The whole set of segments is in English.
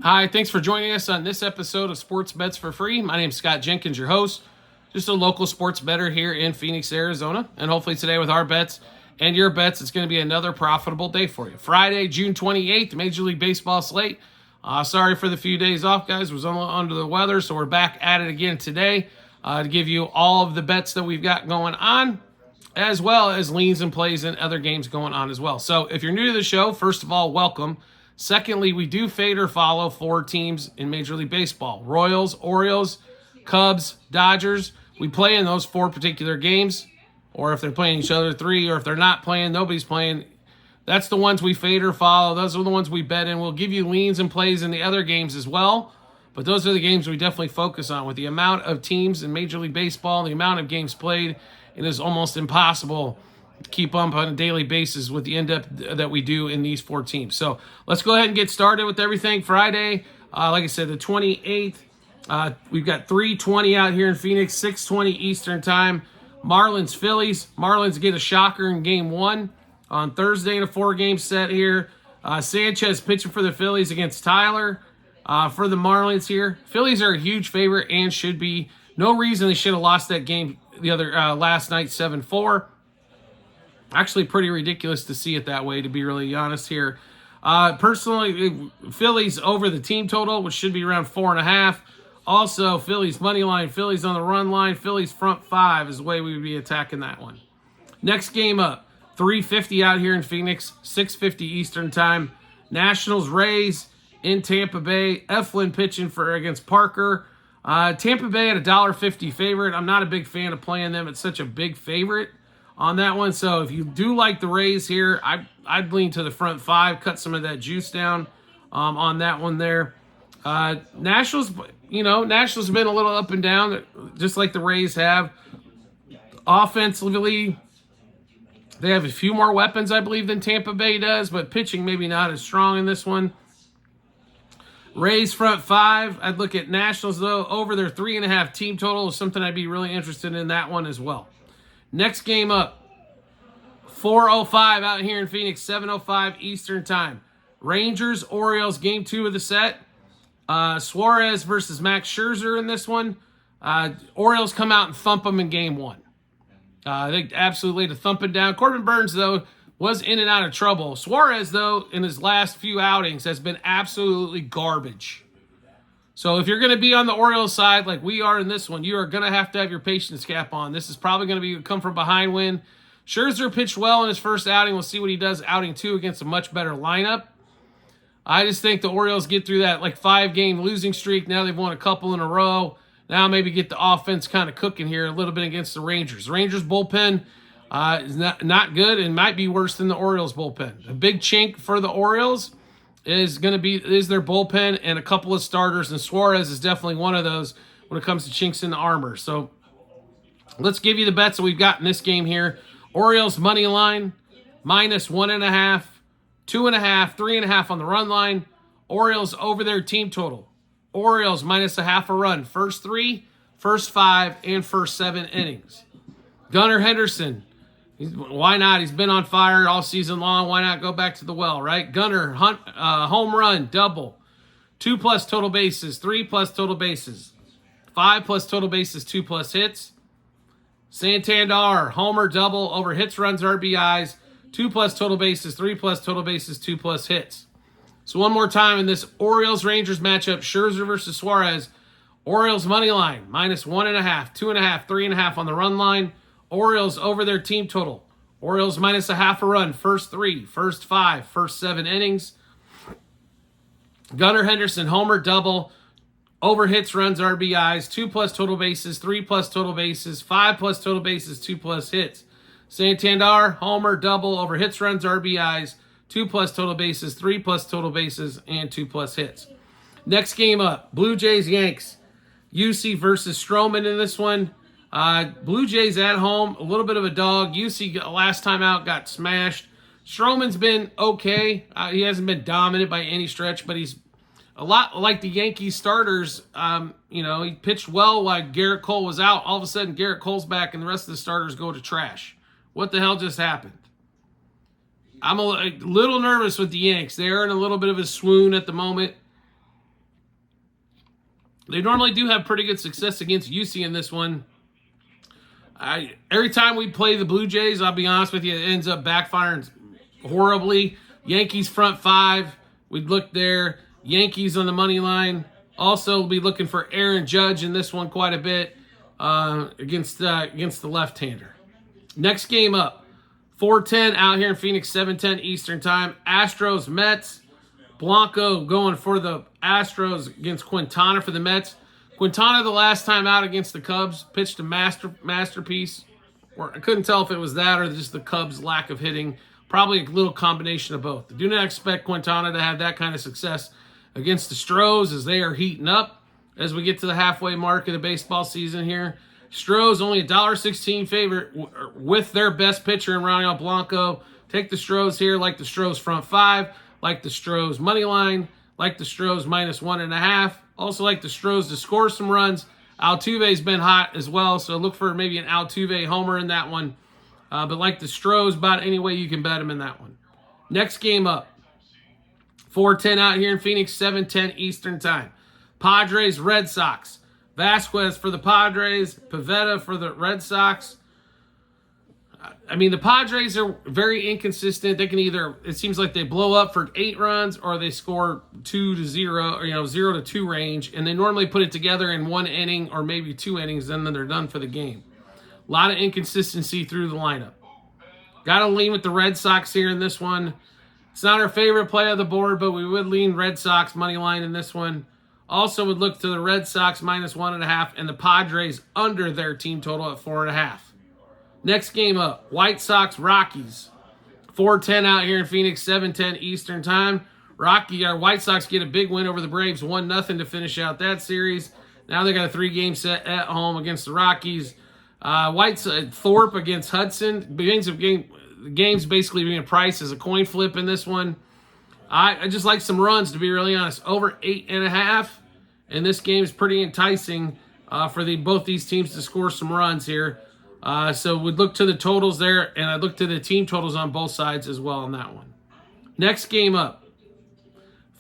Hi, thanks for joining us on this episode of Sports Bets for Free. My name is Scott Jenkins, your host, just a local sports bettor here in Phoenix, Arizona. And hopefully today with our bets and your bets, it's going to be another profitable day for you. Friday, June 28th, Major League Baseball slate. Sorry for the few days off, guys. Was under the weather, so we're back at it again today to give you all of the bets that we've got going on, as well as leans and plays and other games going on as well. So if you're new to the show, first of all, welcome. Secondly, we do fade or follow four teams in Major League Baseball: Royals, Orioles, Cubs, Dodgers. We play in those four particular games, or if they're playing each other, three, or if they're not playing, nobody's playing. That's the ones we fade or follow. Those are the ones we bet in. We'll give you leans and plays in the other games as well, but those are the games we definitely focus on. With the amount of teams in Major League Baseball, the amount of games played, it is almost impossible keep up on a daily basis with the in-depth that we do in these four teams. So let's go ahead and get started with everything. Friday, like I said, the 28th, we've got 3:20 out here in Phoenix, 6:20 Eastern time. Marlins, Phillies. Marlins get a shocker in game one on Thursday in a four-game set here. Sanchez pitching for the Phillies against Tyler for the Marlins here. Phillies are a huge favorite and should be. No reason they should have lost that game the other last night, 7-4. Actually, pretty ridiculous to see it that way, to be really honest here. Personally, Phillies over the team total, which should be around 4.5. Also, Phillies money line, Phillies on the run line, Phillies front five is the way we would be attacking that one. Next game up, 3:50 out here in Phoenix, 6:50 Eastern time. Nationals, Rays in Tampa Bay. Eflin pitching against Parker. Tampa Bay at $1.50 favorite. I'm not a big fan of playing them. It's such a big favorite on that one. So if you do like the Rays here, I'd lean to the front five, cut some of that juice down on that one there. Nationals, Nationals have been a little up and down, just like the Rays have. Offensively, they have a few more weapons, I believe, than Tampa Bay does, but pitching maybe not as strong in this one. Rays front five. I'd look at Nationals, though, over their 3.5 team total is something I'd be really interested in that one as well. Next game up, 4:05 out here in Phoenix, 7:05 Eastern time. Rangers, Orioles, game 2 of the set. Suarez versus Max Scherzer in this one. Orioles come out and thump them in game 1. They absolutely laid a thumping down. Corbin Burns, though, was in and out of trouble. Suarez, though, in his last few outings has been absolutely garbage. So if you're going to be on the Orioles side like we are in this one, you are going to have your patience cap on. This is probably going to be a come from behind win. Scherzer pitched well in his first outing. We'll see what he does outing 2 against a much better lineup. I just think the Orioles get through that 5-game losing streak. Now they've won a couple in a row. Now maybe get the offense kind of cooking here a little bit against the Rangers. The Rangers bullpen is not good and might be worse than the Orioles bullpen. A big chink for the Orioles is their bullpen and a couple of starters, and Suarez is definitely one of those when it comes to chinks in the armor. So let's give you the bets that we've got in this game here. Orioles money line, -1.5, 2.5, 3.5 on the run line. Orioles over their team total. Orioles -0.5 a run. First 3, first 5, and first 7 innings. Gunnar Henderson. Why not? He's been on fire all season long. Why not go back to the well, right? Gunnar, home run, double. 2+ total bases, 3+ total bases. 5+ total bases, 2+ hits. Santander, homer, double, over hits, runs, RBIs. 2+ total bases, 3+ total bases, 2+ hits. So one more time in this Orioles-Rangers matchup, Scherzer versus Suarez. Orioles money line, -1.5, 2.5, 3.5 on the run line. Orioles over their team total. Orioles -0.5 a run. First 3, first 5, first 7 innings. Gunnar Henderson, homer, double, over hits, runs, RBIs, 2+ total bases, 3+ total bases, 5+ total bases, 2+ hits. Santander, homer, double, over hits, runs, RBIs, 2+ total bases, 3+ total bases, and 2+ hits. Next game up, Blue Jays, Yanks. UC versus Stroman in this one. Blue Jays at home, a little bit of a dog. UC last time out got smashed. Stroman's been okay. He hasn't been dominant by any stretch, but he's a lot like the Yankees starters. He pitched well while Garrett Cole was out. All of a sudden, Garrett Cole's back, and the rest of the starters go to trash. What the hell just happened? I'm a little nervous with the Yanks. They are in a little bit of a swoon at the moment. They normally do have pretty good success against UC in this one. Every time we play the Blue Jays, I'll be honest with you, it ends up backfiring horribly. Yankees front five, we'd look there. Yankees on the money line. Also, we'll be looking for Aaron Judge in this one quite a bit against the left-hander. Next game up, 4:10 out here in Phoenix, 7:10 Eastern Time. Astros, Mets. Blanco going for the Astros against Quintana for the Mets. Quintana, the last time out against the Cubs, pitched a masterpiece. Or I couldn't tell if it was that or just the Cubs' lack of hitting. Probably a little combination of both. I do not expect Quintana to have that kind of success against the Astros as they are heating up as we get to the halfway mark of the baseball season here. Astros only a $1.16 favorite with their best pitcher in Ronald Blanco. Take the Astros here, like the Astros front five, like the Astros money line, like the Astros -1.5. Also like the Astros to score some runs. Altuve's been hot as well, so look for maybe an Altuve homer in that one. But like the Astros, about any way you can bet them in that one. Next game up, 4:10 out here in Phoenix, 7:10 Eastern Time. Padres, Red Sox. Vasquez for the Padres, Pivetta for the Red Sox. I mean, the Padres are very inconsistent. They can either, it seems like they blow up for 8 runs or they score 2-0 or 0-2 range, and they normally put it together in 1 inning or maybe 2 innings, and then they're done for the game. A lot of inconsistency through the lineup. Got to lean with the Red Sox here in this one. It's not our favorite play of the board, but we would lean Red Sox money line in this one. Also would look to the Red Sox -1.5 and the Padres under their team total at 4.5. Next game up, White Sox, Rockies. 4:10 out here in Phoenix, 7:10 Eastern Time. White Sox get a big win over the Braves, 1-0 to finish out that series. Now they got a 3-game set at home against the Rockies. Thorpe against Hudson. The game's basically being priced as a coin flip in this one. I just like some runs, to be really honest. Over 8.5, and this game is pretty enticing for both these teams to score some runs here. So we'd look to the totals there, and I'd look to the team totals on both sides as well on that one. Next game up,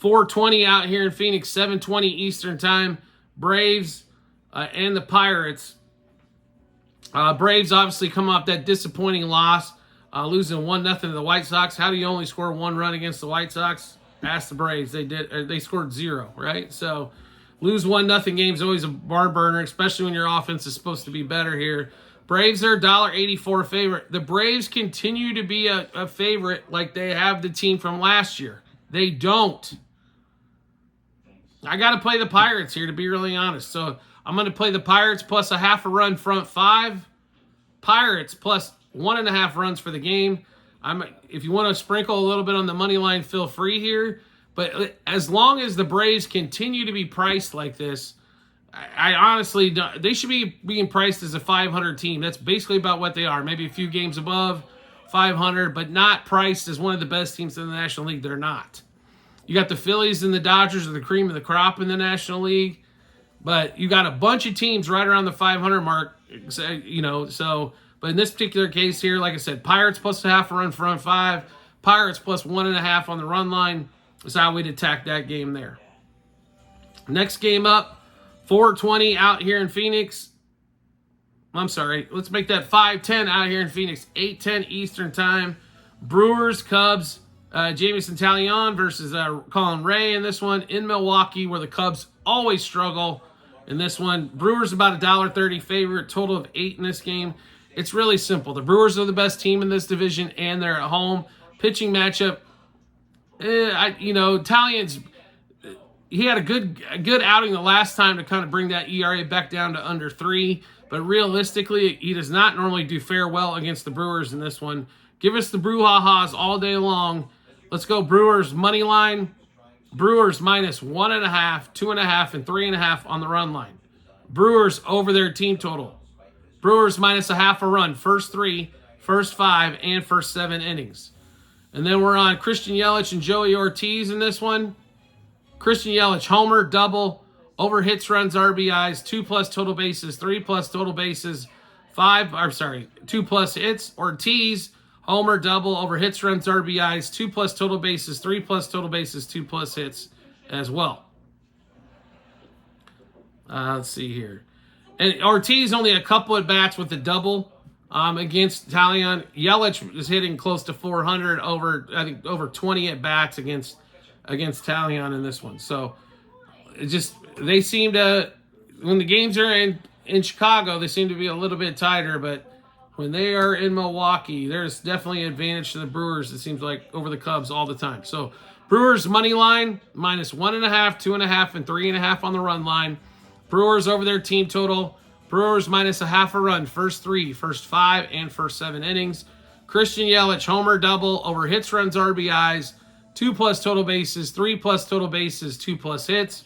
4:20 out here in Phoenix, 7:20 Eastern Time. Braves and the Pirates. Braves obviously come off that disappointing loss, losing 1-0 to the White Sox. How do you only score 1 run against the White Sox? Ask the Braves. They scored 0, right? So lose 1-0 games always a barn burner, especially when your offense is supposed to be better here. Braves are $1.84 favorite. The Braves continue to be a favorite like they have the team from last year. They don't. I got to play the Pirates here, to be really honest. So I'm going to play the Pirates plus a 0.5 run front five. Pirates plus 1.5 runs for the game. If you want to sprinkle a little bit on the money line, feel free here. But as long as the Braves continue to be priced like this, I honestly don't. They should be being priced as a 500 team. That's basically about what they are. Maybe a few games above 500, but not priced as one of the best teams in the National League. They're not. You got the Phillies and the Dodgers are the cream of the crop in the National League, but you got a bunch of teams right around the 500 mark. But in this particular case here, like I said, Pirates plus a 0.5 run front five, Pirates plus 1.5 on the run line is how we'd attack that game there. Next game up, 4:20 out here in Phoenix. I'm sorry, let's make that 5:10 out here in Phoenix, 8:10 Eastern Time. Brewers, Cubs, Jamison Talion versus Colin Ray in this one in Milwaukee, where the Cubs always struggle. In this one, Brewers about $1.30 favorite, total of 8 in this game. It's really simple. The Brewers are the best team in this division, and they're at home. Pitching matchup, Talion's. He had a good outing the last time to kind of bring that ERA back down to under 3. But realistically, he does not normally do fair well against the Brewers in this one. Give us the brouhahas all day long. Let's go Brewers money line. Brewers -1.5, 2.5, and 3.5 on the run line. Brewers over their team total. Brewers minus a 0.5 run, first 3, first 5, and first 7 innings. And then we're on Christian Yelich and Joey Ortiz in this one. Christian Yelich, homer, double, over hits, runs, RBIs, 2+ total bases, 3+ total bases, 2+ hits. Ortiz, homer, double, over hits, runs, RBIs, 2+ total bases, 3+ total bases, 2+ hits as well. Let's see here. And Ortiz only a couple at bats with a double against Talion. Yelich is hitting close to 400 over 20 at bats against Talion in this one. So it just they seem to, when the games are in Chicago, they seem to be a little bit tighter, but when they are in Milwaukee, there's definitely an advantage to the Brewers, it seems like, over the Cubs all the time. So Brewers money line, -1.5, 2.5, and 3.5 on the run line. Brewers over their team total. Brewers -0.5 a run, first 3, first 5, and first 7 innings. Christian Yelich, homer double over hits, runs, RBIs, 2+ total bases, 3+ total bases, 2+ hits.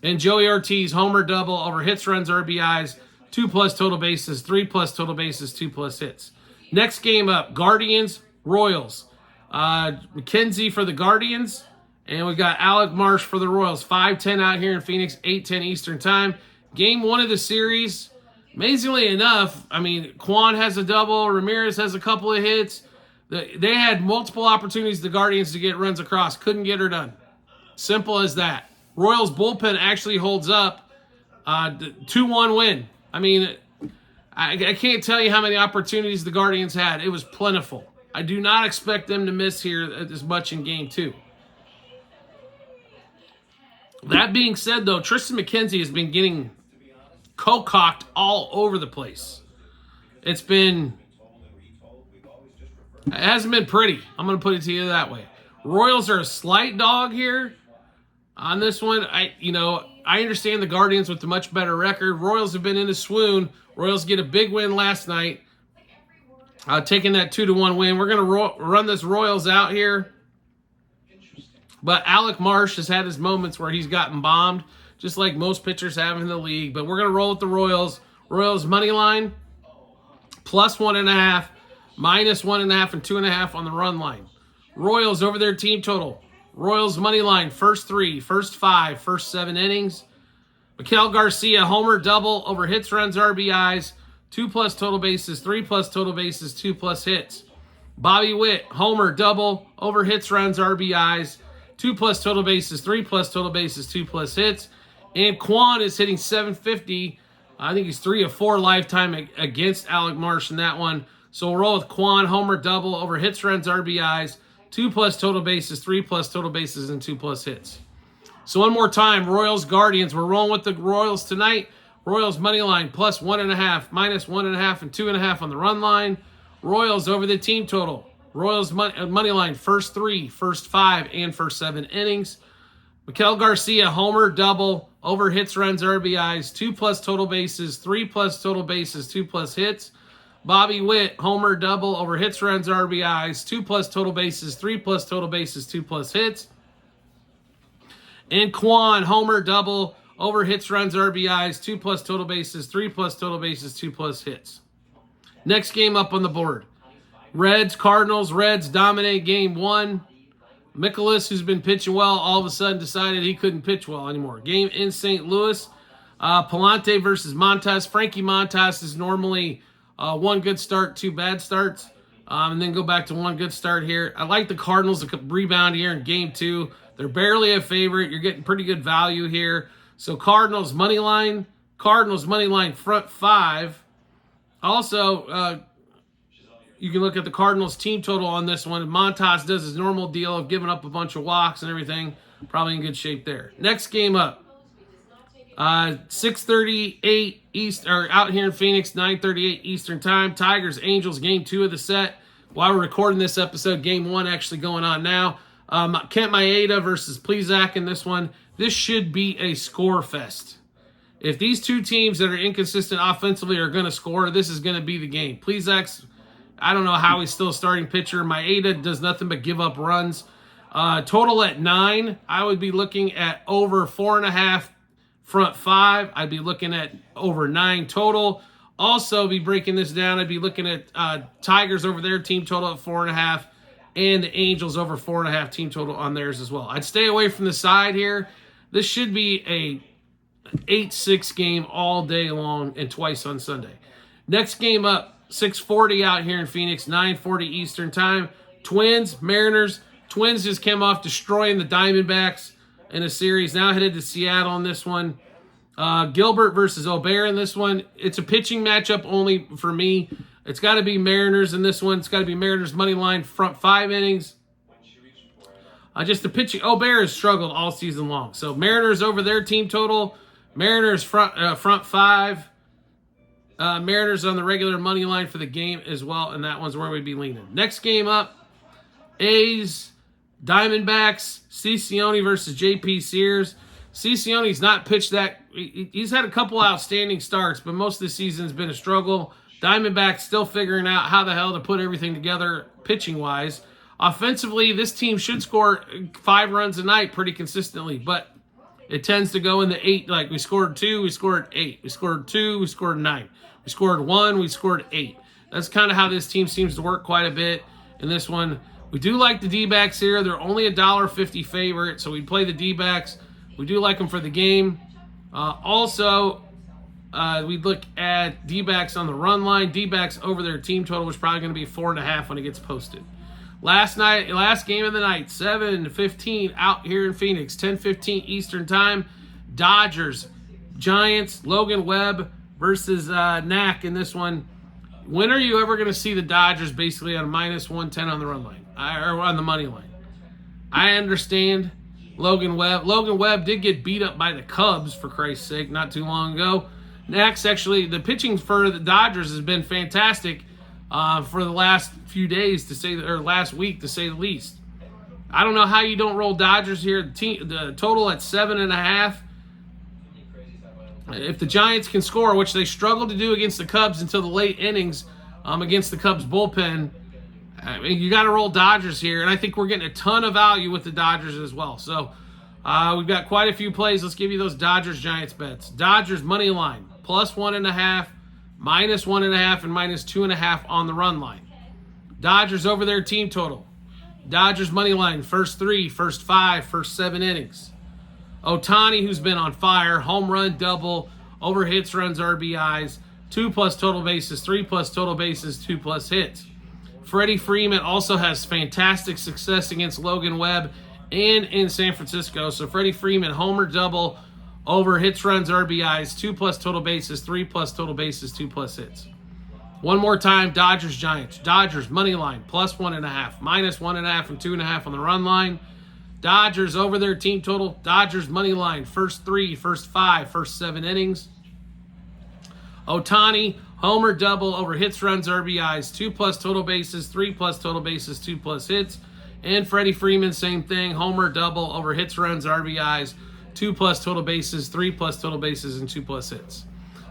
And Joey Ortiz, homer double over hits, runs, RBIs, 2+ total bases, 3+ total bases, 2+ hits. Next game up, Guardians, Royals. McKenzie for the Guardians, and we got Alec Marsh for the Royals. 5:10 out here in Phoenix, 8:10 Eastern Time. Game 1 of the series. Amazingly enough, I mean, Kwan has a double, Ramirez has a couple of hits. They had multiple opportunities, the Guardians, to get runs across. Couldn't get her done. Simple as that. Royals bullpen actually holds up. 2-1 win. I mean, I can't tell you how many opportunities the Guardians had. It was plentiful. I do not expect them to miss here as much in Game 2. That being said, though, Tristan McKenzie has been getting co-cocked all over the place. It hasn't been pretty. I'm going to put it to you that way. Royals are a slight dog here on this one. I understand the Guardians with a much better record. Royals have been in a swoon. Royals get a big win last night, taking that 2-1 win. We're going to run this Royals out here. But Alec Marsh has had his moments where he's gotten bombed, just like most pitchers have in the league. But we're going to roll with the Royals. Royals money line, +1.5, -1.5, and 2.5 on the run line. Royals over their team total. Royals money line, first 3, first 5, first 7 innings. Miguel Garcia, homer double over hits, runs, RBIs, 2+ total bases, 3+ total bases, 2+ hits. Bobby Witt, homer double over hits, runs, RBIs, 2+ total bases, 3+ total bases, 2+ hits. And Kwan is hitting .750. I think he's 3 of 4 lifetime against Alec Marsh in that one. So we'll roll with Kwan, homer double over hits, runs, RBIs, 2+ total bases, 3+ total bases, and 2+ hits. So one more time, Royals, Guardians. We're rolling with the Royals tonight. Royals money line, +1.5, -1.5, and 2.5 on the run line. Royals over the team total. Royals money line, first 3, first 5, and first 7 innings. Miguel Garcia, homer double over hits, runs, RBIs, 2+ total bases, 3+ total bases, 2+ hits. Bobby Witt, homer double over hits, runs, RBIs, 2+ total bases, 3+ total bases, 2+ hits. And Kwan, homer double over hits, runs, RBIs, 2+ total bases, 3+ total bases, 2+ hits. Next game up on the board. Reds, Cardinals. Reds dominate Game 1. Mikolas, who's been pitching well, all of a sudden decided he couldn't pitch well anymore. Game in St. Louis. Palante versus Montas. Frankie Montas is normally 1 good start, 2 bad starts, and then go back to 1 good start here. I like the Cardinals to rebound here in Game 2. They're barely a favorite. You're getting pretty good value here. So Cardinals money line, front 5. Also, you can look at the Cardinals team total on this one. Montas does his normal deal of giving up a bunch of walks and everything. Probably in good shape there. Next game up. 6:38 East, or out here in Phoenix, 9:38 Eastern Time. Tigers, Angels, Game 2 of the set. While we're recording this episode, Game 1 actually going on now. Kent Maeda versus Plesac in this one. This should be a score fest. If these two teams that are inconsistent offensively are going to score, this is going to be the game. Plesac's, I don't know how he's still a starting pitcher. Maeda does nothing but give up runs. Total at 9, I would be looking at over 4.5 front 5. I'd be looking at over 9 total. Also be breaking this down. I'd be looking at Tigers over their team total at 4.5 and the Angels over 4.5 team total on theirs as well. I'd stay away from the side here. This should be a 8-6 game all day long and twice on Sunday. Next game up, 6:40 out here in Phoenix, 9:40 Eastern Time. Twins, Mariners. Twins just came off destroying the Diamondbacks in a series. Now headed to Seattle on this one. Gilbert versus O'Bear in this one. It's a pitching matchup only for me. It's got to be Mariners in this one. It's got to be Mariners money line front 5 innings. Just the pitching. O'Bear has struggled all season long. So Mariners over their team total. Mariners front 5. Mariners on the regular money line for the game as well, and that one's where we'd be leaning. Next game up, A's, Diamondbacks, Cicione versus J.P. Sears. Cicione's not pitched that. He's had a couple outstanding starts, but most of the season's been a struggle. Diamondbacks still figuring out how the hell to put everything together pitching-wise. Offensively, this team should score 5 runs a night pretty consistently, but it tends to go in the 8. Like, we scored 2, we scored 8. We scored 2, we scored 9. We scored 1, we scored 8. That's kind of how this team seems to work quite a bit in this one. We do like the D-backs here. They're only a $1.50 favorite, so we'd play the D-backs. We do like them for the game. We'd look at D-backs on the run line. D-backs over their team total was probably going to be 4.5 when it gets posted. Last game of the night, 7:15 out here in Phoenix, 10:15 Eastern Time. Dodgers, Giants, Logan Webb versus Knack in this one. When are you ever going to see the Dodgers basically on a -110 on the run line or on the money line? I understand Logan Webb. Logan Webb did get beat up by the Cubs, for Christ's sake, not too long ago. Knack's actually, the pitching for the Dodgers has been fantastic for the last few days, last week to say the least. I don't know how you don't roll Dodgers here. The total at 7.5. If the Giants can score, which they struggled to do against the Cubs until the late innings against the Cubs bullpen, I mean, you got to roll Dodgers here, and I think we're getting a ton of value with the Dodgers as well. So we've got quite a few plays. Let's give you those Dodgers-Giants bets. Dodgers money line, +1.5, -1.5, and -2.5 on the run line. Dodgers over their team total. Dodgers money line, first 3, first 5, first 7 innings. Ohtani, who's been on fire, home run, double, over hits, runs, RBIs, 2+ total bases, 3+ total bases, 2+ hits. Freddie Freeman also has fantastic success against Logan Webb and in San Francisco. So Freddie Freeman, homer, double, over hits, runs, RBIs, 2+ total bases, 3+ total bases, 2+ hits. One more time, Dodgers, Giants. Dodgers, money line, +1.5, -1.5, and 2.5 on the run line. Dodgers over their team total. Dodgers, money line, first 3, first 5, first 7 innings. Ohtani, homer, double, over hits, runs, RBIs, 2+ total bases, 3+ total bases, 2+ hits. And Freddie Freeman, same thing, homer, double, over hits, runs, RBIs, 2+ total bases, 3+ total bases, and 2+ hits.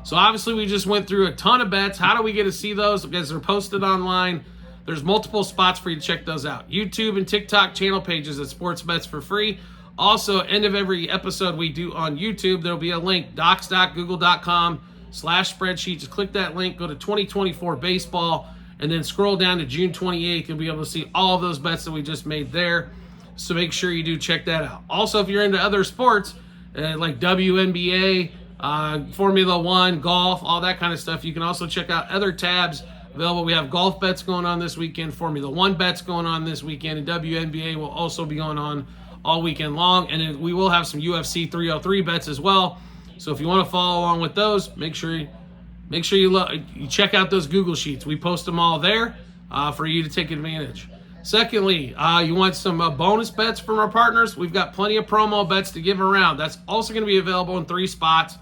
So obviously we just went through a ton of bets. How do we get to see those? Because they're posted online. There's multiple spots for you to check those out. YouTube and TikTok channel pages at Sports Bets for free. Also, end of every episode we do on YouTube, there'll be a link, docs.google.com/spreadsheet. Just click that link, go to 2024 baseball, and then scroll down to June 28th. You'll be able to see all of those bets that we just made there. So make sure you do check that out. Also, if you're into other sports, like WNBA, Formula One, golf, all that kind of stuff, you can also check out other tabs available. We have golf bets going on this weekend, Formula One bets going on this weekend, and WNBA will also be going on all weekend long. And then we will have some UFC 303 bets as well. So if you want to follow along with those, make sure you check out those Google Sheets. We post them all there for you to take advantage. Secondly, you want some bonus bets from our partners? We've got plenty of promo bets to give around. That's also going to be available in 3 spots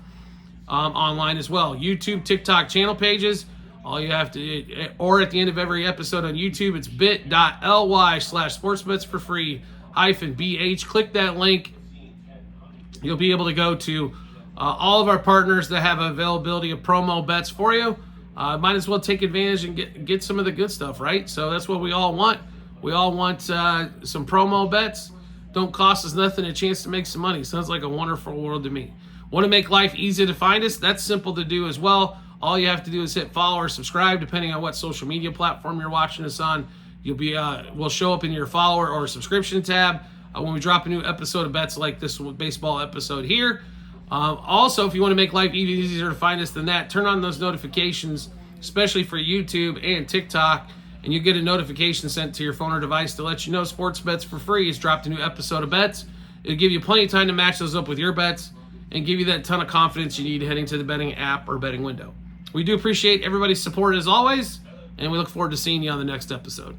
online as well. YouTube, TikTok channel pages. All you have to, or at the end of every episode on YouTube, it's bit.ly/sportsbets for free -BH. Click that link. You'll be able to go to all of our partners that have availability of promo bets for you. Might as well take advantage and get some of the good stuff, right? So that's what we all want. We all want some promo bets. Don't cost us nothing, a chance to make some money. Sounds like a wonderful world to me. Want to make life easy to find us? That's simple to do as well. All you have to do is hit follow or subscribe, depending on what social media platform you're watching us on. We'll show up in your follower or subscription tab when we drop a new episode of bets like this baseball episode here. Also, if you want to make life even easier to find us than that, turn on those notifications, especially for YouTube and TikTok, and you get a notification sent to your phone or device to let you know Sports Bets for Free has dropped a new episode of bets. It'll give you plenty of time to match those up with your bets. and give you that ton of confidence you need heading to the betting app or betting window. We do appreciate everybody's support as always, and we look forward to seeing you on the next episode.